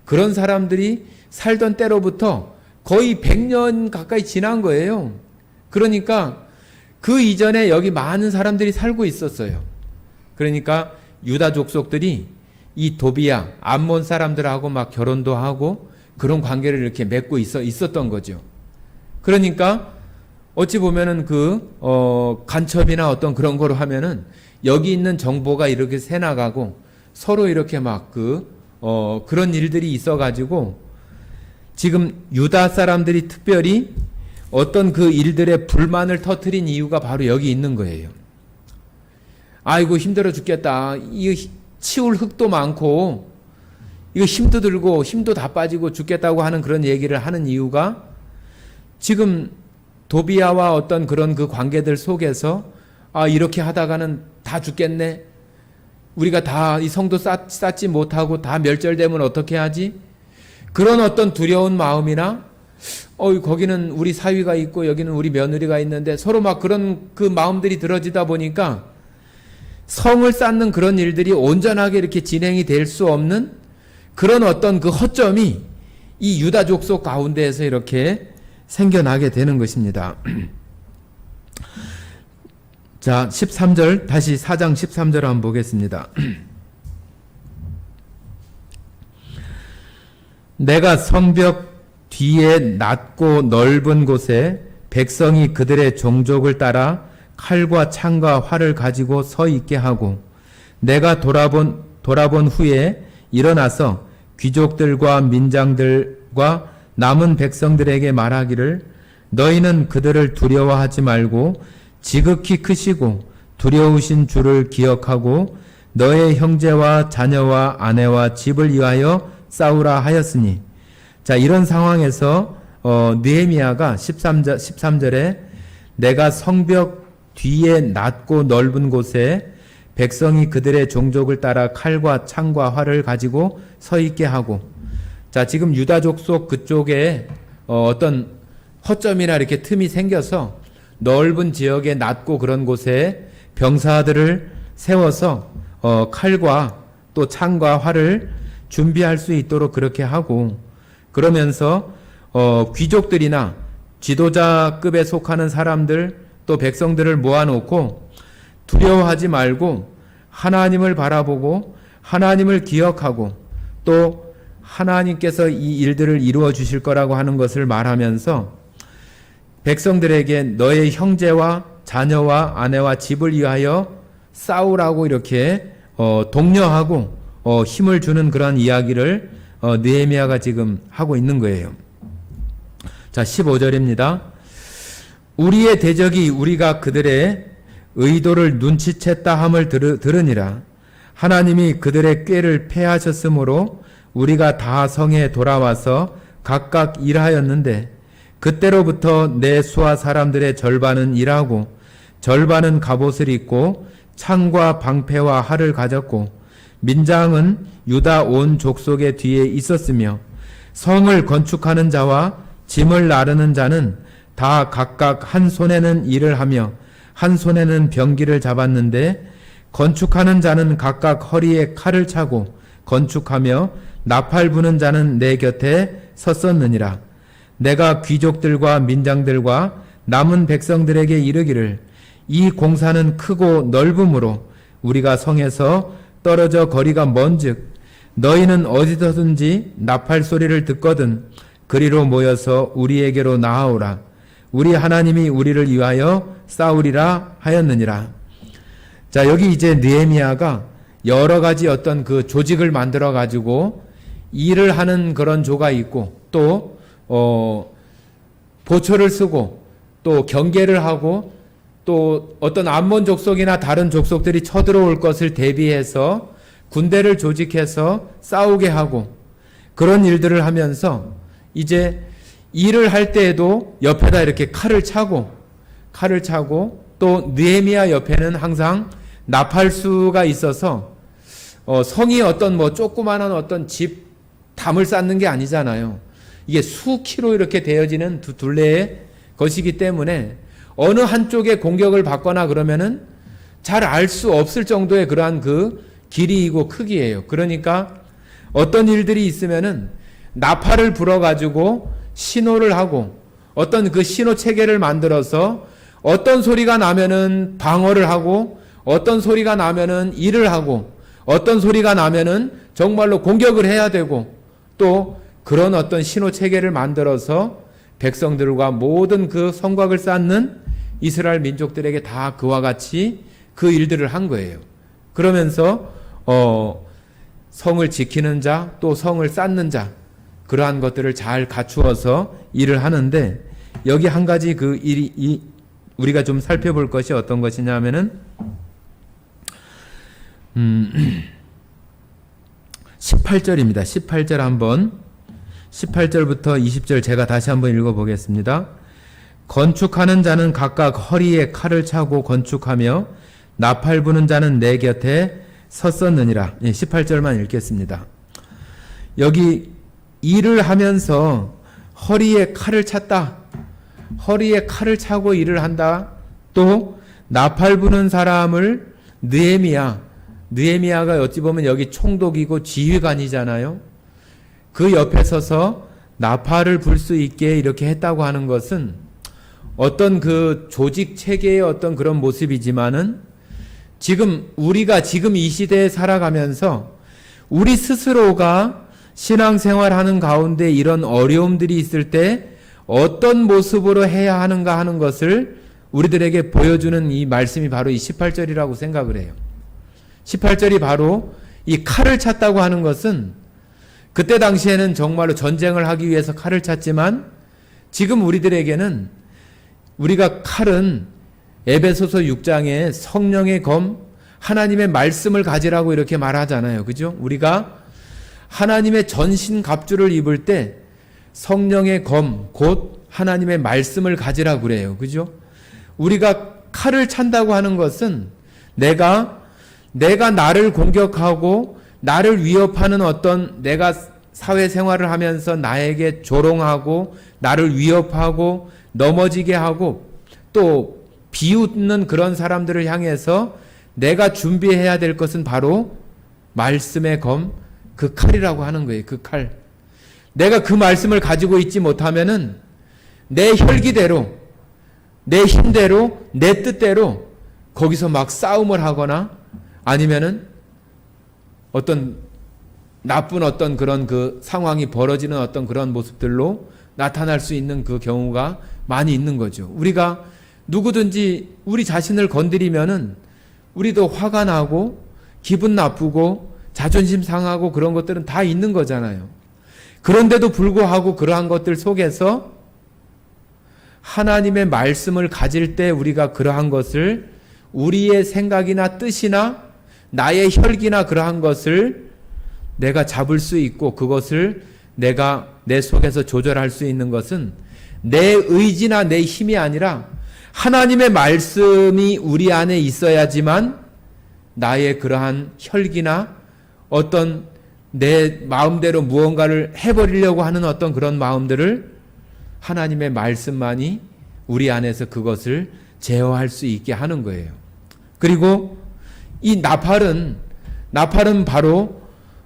그런 사람들이 살던 때로부터 거의 100년 가까이 지난 거예요. 그러니까 그 이전에 여기 많은 사람들이 살고 있었어요. 그러니까 유다 족속들이 이 도비야, 암몬 사람들하고 막 결혼도 하고 그런 관계를 이렇게 맺고 있었던 거죠. 그러니까 어찌 보면은 간첩이나 어떤 그런 거로 하면은 여기 있는 정보가 이렇게 새나가고 서로 이렇게 막 그런 일들이 있어가지고 지금 유다 사람들이 특별히 어떤 그 일들의 불만을 터뜨린 이유가 바로 여기 있는 거예요. 아이고 힘들어 죽겠다. 이거 치울 흙도 많고 이거 힘도 들고 힘도 다 빠지고 죽겠다고 하는 그런 얘기를 하는 이유가 지금 도비아와 어떤 그런 그 관계들 속에서 이렇게 하다가는 다 죽겠네. 우리가 다 이 성도 쌓지 못하고 다 멸절되면 어떻게 하지? 그런 어떤 두려운 마음이나 거기는 우리 사위가 있고 여기는 우리 며느리가 있는데 서로 막 그런 그 마음들이 들어지다 보니까 성을 쌓는 그런 일들이 온전하게 이렇게 진행이 될 수 없는 그런 어떤 그 허점이 이 유다 족속 가운데에서 이렇게 생겨나게 되는 것입니다. 자, 13절 다시 4장 13절 한번 보겠습니다. 내가 성벽 뒤에 낮고 넓은 곳에 백성이 그들의 종족을 따라 칼과 창과 활을 가지고 서 있게 하고 내가 돌아본 후에 일어나서 귀족들과 민장들과 남은 백성들에게 말하기를 너희는 그들을 두려워하지 말고 지극히 크시고 두려우신 주를 기억하고 너의 형제와 자녀와 아내와 집을 위하여 싸우라 하였으니 자 이런 상황에서 느헤미야가 13절에 내가 성벽 뒤에 낮고 넓은 곳에 백성이 그들의 종족을 따라 칼과 창과 활을 가지고 서 있게 하고 자 지금 유다 족속 그쪽에 어떤 허점이나 이렇게 틈이 생겨서 넓은 지역에 낮고 그런 곳에 병사들을 세워서 칼과 또 창과 활을 준비할 수 있도록 그렇게 하고 그러면서 귀족들이나 지도자급에 속하는 사람들 또 백성들을 모아놓고 두려워하지 말고 하나님을 바라보고 하나님을 기억하고 또 하나님께서 이 일들을 이루어 주실 거라고 하는 것을 말하면서 백성들에게 너의 형제와 자녀와 아내와 집을 위하여 싸우라고 이렇게 독려하고 힘을 주는 그런 이야기를 느헤미야가 지금 하고 있는 거예요. 자, 15절입니다. 우리의 대적이 우리가 그들의 의도를 눈치챘다 함을 들으니라. 하나님이 그들의 꾀를 패하셨으므로 우리가 다 성에 돌아와서 각각 일하였는데 그때로부터 내 수하 사람들의 절반은 일하고 절반은 갑옷을 입고 창과 방패와 활을 가졌고 민장은 유다 온 족속의 뒤에 있었으며 성을 건축하는 자와 짐을 나르는 자는 다 각각 한 손에는 일을 하며 한 손에는 병기를 잡았는데 건축하는 자는 각각 허리에 칼을 차고 건축하며 나팔 부는 자는 내 곁에 섰었느니라. 내가 귀족들과 민장들과 남은 백성들에게 이르기를 이 공사는 크고 넓음으로 우리가 성에서 떨어져 거리가 먼즉 너희는 어디서든지 나팔 소리를 듣거든 그리로 모여서 우리에게로 나아오라. 우리 하나님이 우리를 위하여 싸우리라 하였느니라. 자, 여기 이제 느헤미야가 여러 가지 어떤 그 조직을 만들어 가지고 일을 하는 그런 조가 있고, 또 보초를 쓰고, 또 경계를 하고, 또 어떤 암몬 족속이나 다른 족속들이 쳐들어올 것을 대비해서 군대를 조직해서 싸우게 하고, 그런 일들을 하면서 이제 일을 할 때에도 옆에다 이렇게 칼을 차고 또 느헤미야 옆에는 항상 나팔수가 있어서 성이 어떤 뭐 조그마한 어떤 집 담을 쌓는 게 아니잖아요. 이게 수키로 이렇게 되어지는 둘레의 것이기 때문에 어느 한쪽에 공격을 받거나 그러면은 잘 알 수 없을 정도의 그러한 그 길이이고 크기예요. 그러니까 어떤 일들이 있으면은 나팔을 불어가지고 신호를 하고 어떤 그 신호 체계를 만들어서 어떤 소리가 나면은 방어를 하고 어떤 소리가 나면은 일을 하고 어떤 소리가 나면은 정말로 공격을 해야 되고 또 그런 어떤 신호 체계를 만들어서 백성들과 모든 그 성곽을 쌓는 이스라엘 민족들에게 다 그와 같이 그 일들을 한 거예요. 그러면서 성을 지키는 자, 또 성을 쌓는 자, 그러한 것들을 잘 갖추어서 일을 하는데, 여기 한 가지 그 일이 우리가 좀 살펴볼 것이 어떤 것이냐면은 18절입니다. 18절 한번 18절부터 20절 제가 다시 한번 읽어보겠습니다. 건축하는 자는 각각 허리에 칼을 차고 건축하며 나팔 부는 자는 내 곁에 섰었느니라. 18절만 읽겠습니다. 여기 일을 하면서 허리에 칼을 찼다. 허리에 칼을 차고 일을 한다. 또 나팔 부는 사람을 느헤미야가 어찌 보면 여기 총독이고 지휘관이잖아요. 그 옆에 서서 나팔을 불 수 있게 이렇게 했다고 하는 것은 어떤 그 조직 체계의 어떤 그런 모습이지만은 우리가 지금 이 시대에 살아가면서 우리 스스로가 신앙생활하는 가운데 이런 어려움들이 있을 때 어떤 모습으로 해야 하는가 하는 것을 우리들에게 보여주는 이 말씀이 바로 이 18절이라고 생각을 해요. 18절이 바로 이 칼을 찼다고 하는 것은 그때 당시에는 정말로 전쟁을 하기 위해서 칼을 찼지만 지금 우리들에게는 우리가 칼은 에베소서 6장에 성령의 검, 하나님의 말씀을 가지라고 이렇게 말하잖아요. 그죠? 우리가 하나님의 전신 갑주를 입을 때 성령의 검, 곧 하나님의 말씀을 가지라고 그래요. 그죠? 우리가 칼을 찬다고 하는 것은 내가 나를 공격하고 나를 위협하는 어떤 내가 사회생활을 하면서 나에게 조롱하고 나를 위협하고 넘어지게 하고 또 비웃는 그런 사람들을 향해서 내가 준비해야 될 것은 바로 말씀의 검, 그 칼이라고 하는 거예요. 그 칼. 내가 그 말씀을 가지고 있지 못하면은 내 혈기대로, 내 힘대로, 내 뜻대로 거기서 막 싸움을 하거나 아니면은 어떤 나쁜 어떤 그런 그 상황이 벌어지는 어떤 그런 모습들로 나타날 수 있는 그 경우가 많이 있는 거죠. 우리가 누구든지 우리 자신을 건드리면은 우리도 화가 나고 기분 나쁘고 자존심 상하고 그런 것들은 다 있는 거잖아요. 그런데도 불구하고 그러한 것들 속에서 하나님의 말씀을 가질 때 우리가 그러한 것을 우리의 생각이나 뜻이나 나의 혈기나 그러한 것을 내가 잡을 수 있고 그것을 내가 내 속에서 조절할 수 있는 것은 내 의지나 내 힘이 아니라 하나님의 말씀이 우리 안에 있어야지만 나의 그러한 혈기나 어떤 내 마음대로 무언가를 해버리려고 하는 어떤 그런 마음들을 하나님의 말씀만이 우리 안에서 그것을 제어할 수 있게 하는 거예요. 그리고 이 나팔은 바로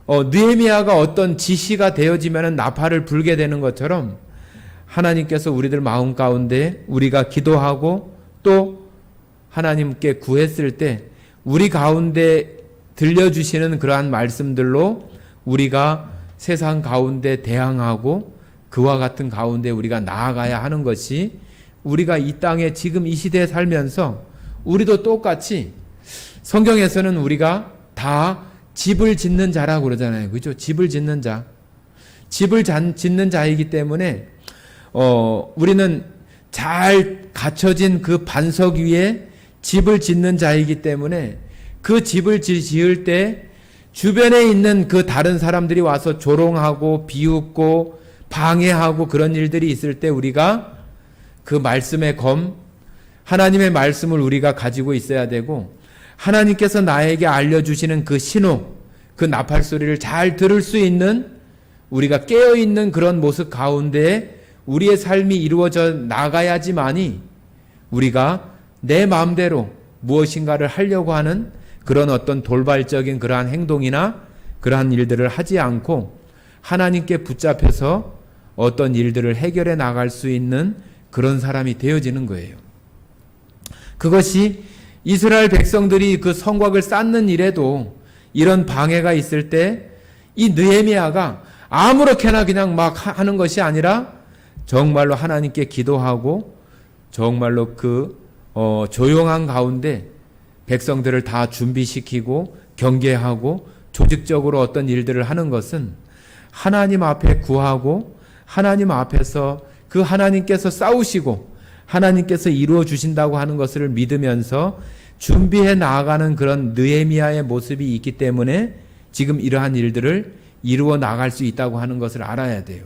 느헤미야가 어떤 지시가 되어지면 나팔을 불게 되는 것처럼 하나님께서 우리들 마음 가운데 우리가 기도하고 또 하나님께 구했을 때 우리 가운데 들려주시는 그러한 말씀들로 우리가 세상 가운데 대항하고 그와 같은 가운데 우리가 나아가야 하는 것이 우리가 이 땅에 지금 이 시대에 살면서 우리도 똑같이 성경에서는 우리가 다 집을 짓는 자라고 그러잖아요. 그죠? 집을 짓는 자. 집을 짓는 자이기 때문에 우리는 잘 갖춰진 그 반석 위에 집을 짓는 자이기 때문에 그 집을 지을 때 주변에 있는 그 다른 사람들이 와서 조롱하고 비웃고 방해하고 그런 일들이 있을 때 우리가 그 말씀의 검, 하나님의 말씀을 우리가 가지고 있어야 되고 하나님께서 나에게 알려주시는 그 신호, 그 나팔 소리를 잘 들을 수 있는 우리가 깨어있는 그런 모습 가운데 우리의 삶이 이루어져 나가야지만이 우리가 내 마음대로 무엇인가를 하려고 하는 그런 어떤 돌발적인 그러한 행동이나 그러한 일들을 하지 않고 하나님께 붙잡혀서 어떤 일들을 해결해 나갈 수 있는 그런 사람이 되어지는 거예요. 그것이 이스라엘 백성들이 그 성곽을 쌓는 일에도 이런 방해가 있을 때 이 느헤미야가 아무렇게나 그냥 막 하는 것이 아니라 정말로 하나님께 기도하고 정말로 그 조용한 가운데 백성들을 다 준비시키고 경계하고 조직적으로 어떤 일들을 하는 것은 하나님 앞에 구하고 하나님 앞에서 그 하나님께서 싸우시고 하나님께서 이루어 주신다고 하는 것을 믿으면서 준비해 나아가는 그런 느헤미야의 모습이 있기 때문에 지금 이러한 일들을 이루어 나갈 수 있다고 하는 것을 알아야 돼요.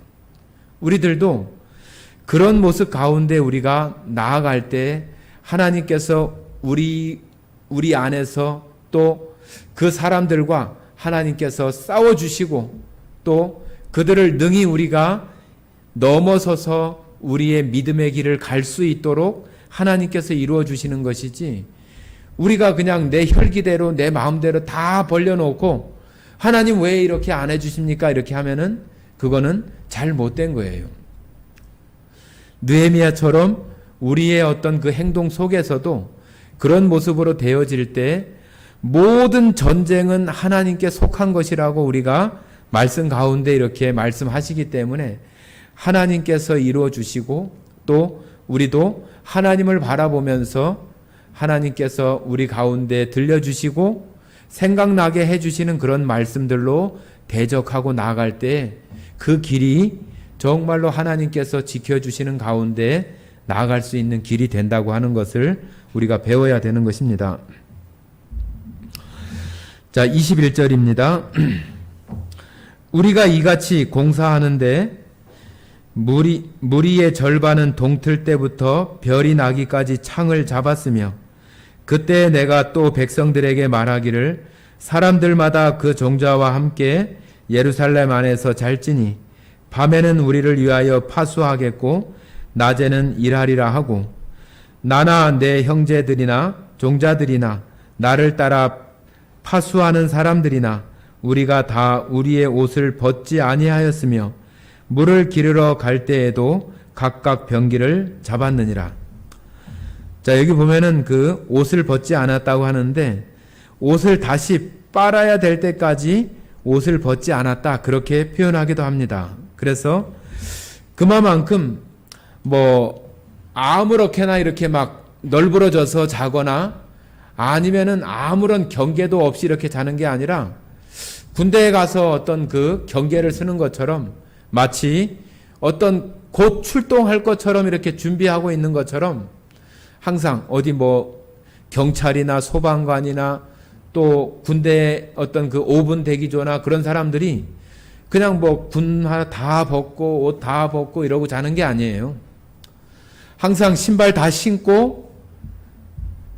우리들도 그런 모습 가운데 우리가 나아갈 때 하나님께서 우리 안에서 또 그 사람들과 하나님께서 싸워주시고 또 그들을 능히 우리가 넘어서서 우리의 믿음의 길을 갈 수 있도록 하나님께서 이루어 주시는 것이지 우리가 그냥 내 혈기대로 내 마음대로 다 벌려놓고 하나님 왜 이렇게 안 해주십니까? 이렇게 하면은 그거는 잘못된 거예요. 느헤미야처럼 우리의 어떤 그 행동 속에서도 그런 모습으로 되어질 때 모든 전쟁은 하나님께 속한 것이라고 우리가 말씀 가운데 이렇게 말씀하시기 때문에 하나님께서 이루어 주시고 또 우리도 하나님을 바라보면서 하나님께서 우리 가운데 들려주시고 생각나게 해주시는 그런 말씀들로 대적하고 나아갈 때 그 길이 정말로 하나님께서 지켜주시는 가운데 나아갈 수 있는 길이 된다고 하는 것을 우리가 배워야 되는 것입니다. 자, 21절입니다. 우리가 이같이 공사하는데 무리의 절반은 동틀 때부터 별이 나기까지 창을 잡았으며 그때 내가 또 백성들에게 말하기를 사람들마다 그 종자와 함께 예루살렘 안에서 잘지니 밤에는 우리를 위하여 파수하겠고 낮에는 일하리라 하고 나나 내 형제들이나 종자들이나 나를 따라 파수하는 사람들이나 우리가 다 우리의 옷을 벗지 아니하였으며 물을 기르러 갈 때에도 각각 병기를 잡았느니라. 자, 여기 보면은 그 옷을 벗지 않았다고 하는데 옷을 다시 빨아야 될 때까지 옷을 벗지 않았다 그렇게 표현하기도 합니다. 그래서 그만큼 뭐 아무렇게나 이렇게 막 널브러져서 자거나 아니면은 아무런 경계도 없이 이렇게 자는 게 아니라 군대에 가서 어떤 그 경계를 쓰는 것처럼 마치 어떤 곧 출동할 것처럼 이렇게 준비하고 있는 것처럼 항상 어디 뭐 경찰이나 소방관이나 또 군대 어떤 그 5분 대기조나 그런 사람들이 그냥 뭐 군 다 벗고 옷 다 벗고 이러고 자는 게 아니에요. 항상 신발 다 신고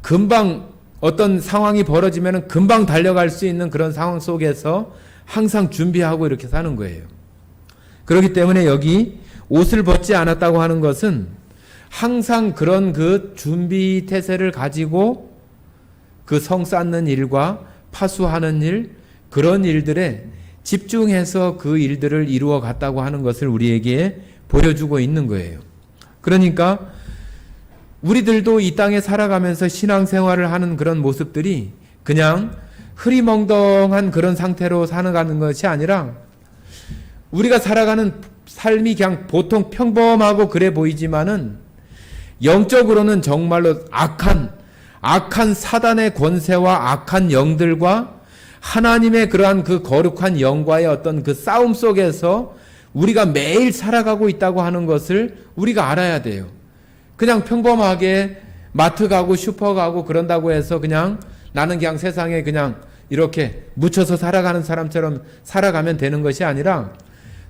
금방 어떤 상황이 벌어지면 금방 달려갈 수 있는 그런 상황 속에서 항상 준비하고 이렇게 사는 거예요. 그렇기 때문에 여기 옷을 벗지 않았다고 하는 것은 항상 그런 그 준비 태세를 가지고 그 성 쌓는 일과 파수하는 일, 그런 일들에 집중해서 그 일들을 이루어 갔다고 하는 것을 우리에게 보여주고 있는 거예요. 그러니까 우리들도 이 땅에 살아가면서 신앙생활을 하는 그런 모습들이 그냥 흐리멍덩한 그런 상태로 살아가는 것이 아니라 우리가 살아가는 삶이 그냥 보통 평범하고 그래 보이지만은 영적으로는 정말로 악한 사단의 권세와 악한 영들과 하나님의 그러한 그 거룩한 영과의 어떤 그 싸움 속에서 우리가 매일 살아가고 있다고 하는 것을 우리가 알아야 돼요. 그냥 평범하게 마트 가고 슈퍼 가고 그런다고 해서 그냥 나는 그냥 세상에 그냥 이렇게 묻혀서 살아가는 사람처럼 살아가면 되는 것이 아니라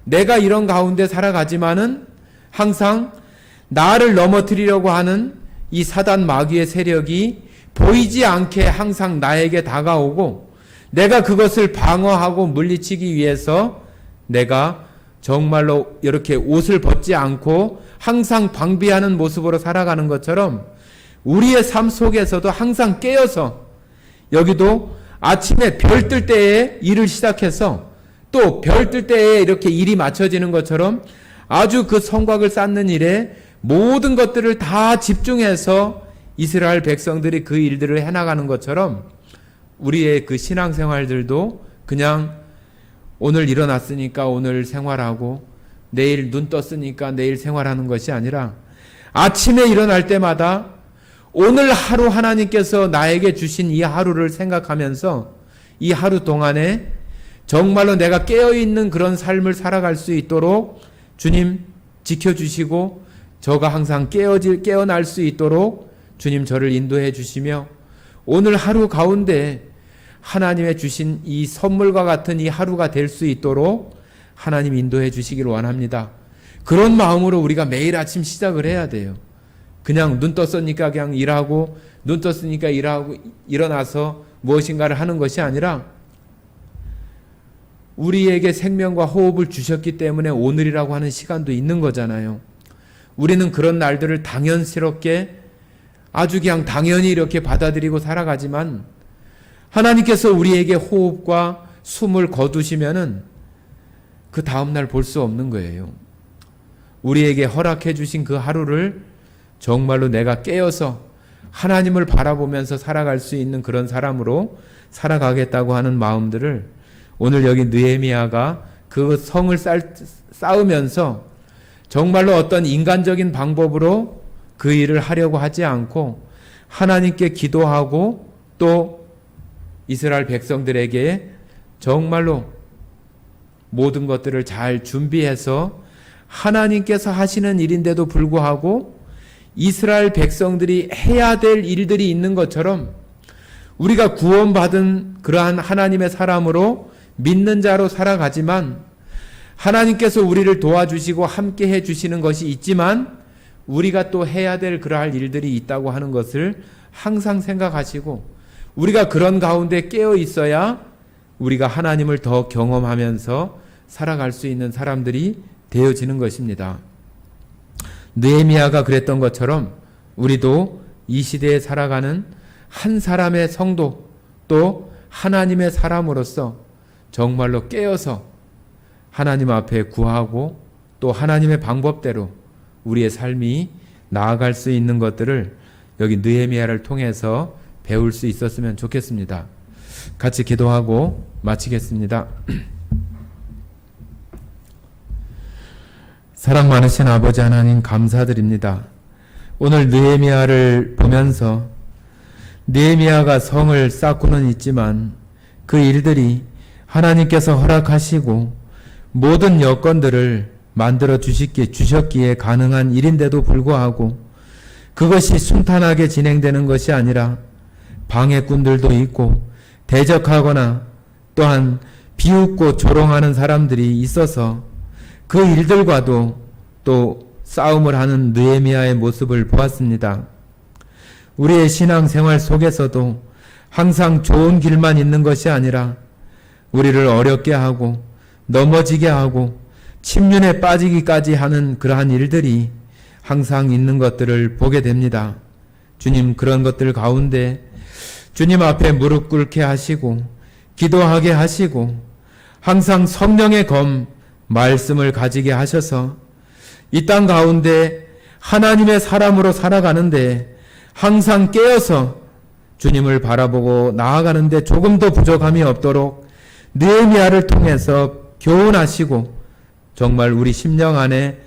내가 이런 가운데 살아가지만은 항상 나를 넘어뜨리려고 하는 이 사단 마귀의 세력이 보이지 않게 항상 나에게 다가오고 내가 그것을 방어하고 물리치기 위해서 내가 정말로 이렇게 옷을 벗지 않고 항상 방비하는 모습으로 살아가는 것처럼 우리의 삶 속에서도 항상 깨어서 여기도 아침에 별 뜰 때에 일을 시작해서 또 별 뜰 때에 이렇게 일이 맞춰지는 것처럼 아주 그 성곽을 쌓는 일에 모든 것들을 다 집중해서 이스라엘 백성들이 그 일들을 해나가는 것처럼 우리의 그 신앙생활들도 그냥 오늘 일어났으니까 오늘 생활하고 내일 눈 떴으니까 내일 생활하는 것이 아니라 아침에 일어날 때마다 오늘 하루 하나님께서 나에게 주신 이 하루를 생각하면서 이 하루 동안에 정말로 내가 깨어있는 그런 삶을 살아갈 수 있도록 주님 지켜주시고 저가 항상 깨어날 수 있도록 주님 저를 인도해 주시며 오늘 하루 가운데 하나님의 주신 이 선물과 같은 이 하루가 될 수 있도록 하나님 인도해 주시길 원합니다. 그런 마음으로 우리가 매일 아침 시작을 해야 돼요. 그냥 눈 떴으니까 그냥 일하고 눈 떴으니까 일하고 일어나서 무엇인가를 하는 것이 아니라 우리에게 생명과 호흡을 주셨기 때문에 오늘이라고 하는 시간도 있는 거잖아요. 우리는 그런 날들을 당연스럽게 아주 그냥 당연히 이렇게 받아들이고 살아가지만 하나님께서 우리에게 호흡과 숨을 거두시면은 그 다음날 볼 수 없는 거예요. 우리에게 허락해 주신 그 하루를 정말로 내가 깨어서 하나님을 바라보면서 살아갈 수 있는 그런 사람으로 살아가겠다고 하는 마음들을 오늘 여기 느헤미야가 그 성을 쌓으면서 정말로 어떤 인간적인 방법으로 그 일을 하려고 하지 않고 하나님께 기도하고 또 이스라엘 백성들에게 정말로 모든 것들을 잘 준비해서 하나님께서 하시는 일인데도 불구하고 이스라엘 백성들이 해야 될 일들이 있는 것처럼 우리가 구원받은 그러한 하나님의 사람으로 믿는 자로 살아가지만 하나님께서 우리를 도와주시고 함께 해주시는 것이 있지만 우리가 또 해야 될 그러할 일들이 있다고 하는 것을 항상 생각하시고 우리가 그런 가운데 깨어 있어야 우리가 하나님을 더 경험하면서 살아갈 수 있는 사람들이 되어지는 것입니다. 느헤미야가 그랬던 것처럼 우리도 이 시대에 살아가는 한 사람의 성도 또 하나님의 사람으로서 정말로 깨어서 하나님 앞에 구하고 또 하나님의 방법대로 우리의 삶이 나아갈 수 있는 것들을 여기 느헤미야를 통해서 배울 수 있었으면 좋겠습니다. 같이 기도하고 마치겠습니다. 사랑 많으신 아버지 하나님 감사드립니다. 오늘 느헤미야를 보면서 느헤미야가 성을 쌓고는 있지만 그 일들이 하나님께서 허락하시고 모든 여건들을 만들어 주셨기에 가능한 일인데도 불구하고 그것이 순탄하게 진행되는 것이 아니라 방해꾼들도 있고 대적하거나 또한 비웃고 조롱하는 사람들이 있어서 그 일들과도 또 싸움을 하는 느헤미야의 모습을 보았습니다. 우리의 신앙생활 속에서도 항상 좋은 길만 있는 것이 아니라 우리를 어렵게 하고 넘어지게 하고 침륜에 빠지기까지 하는 그러한 일들이 항상 있는 것들을 보게 됩니다. 주님, 그런 것들 가운데 주님 앞에 무릎 꿇게 하시고 기도하게 하시고 항상 성령의 검 말씀을 가지게 하셔서 이 땅 가운데 하나님의 사람으로 살아가는데 항상 깨어서 주님을 바라보고 나아가는데 조금도 부족함이 없도록 느헤미야를 통해서 교훈하시고 정말 우리 심령 안에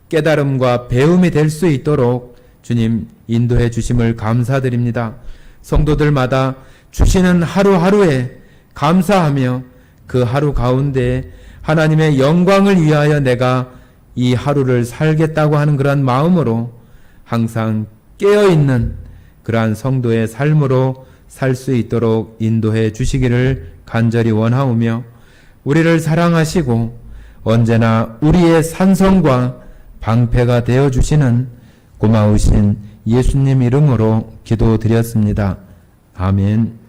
깨달음과 배움이 될 수 있도록 주님 인도해 주심을 감사드립니다. 성도들마다 주시는 하루하루에 감사하며 그 하루 가운데 하나님의 영광을 위하여 내가 이 하루를 살겠다고 하는 그러한 마음으로 항상 깨어있는 그러한 성도의 삶으로 살 수 있도록 인도해 주시기를 간절히 원하오며 우리를 사랑하시고 언제나 우리의 산성과 방패가 되어 주시는 고마우신 예수님 이름으로 기도드렸습니다. 아멘.